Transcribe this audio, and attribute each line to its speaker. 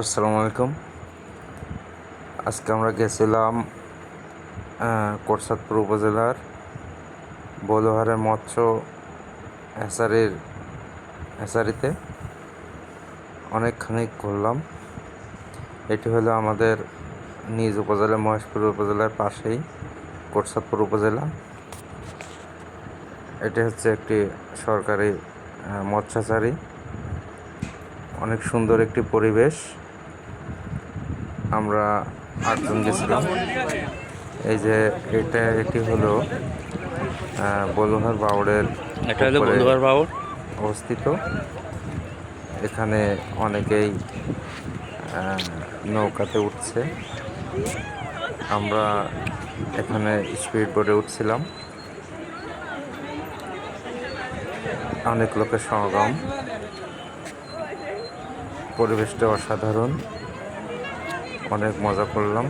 Speaker 1: আসসালামু আলাইকুম। আজকে আমরা গেছিলাম কোটচাঁদপুর উপজেলার বলুহারে মৎস্য হ্যাচারিতে অনেকখানি ঘুরলাম। এটি হলো আমাদের নিজ উপজেলা মহেশপুর উপজেলার পাশেই কোটচাঁদপুর উপজেলা। এটি হচ্ছে একটি সরকারি মৎস্য হ্যাচারি। অনেক সুন্দর একটি পরিবেশ। আমরা 8 জন গেছিলাম। এই যে এটি হলো বলুহার বাউড়ের উপরে অবস্থিত। এখানে অনেকেই নৌকাতে উঠছে। আমরা এখানে স্পিড বোটে উঠছিলাম। অনেক লোকের সমাগম। পরিবেশটা অসাধারণ। অনেক মজা করলাম।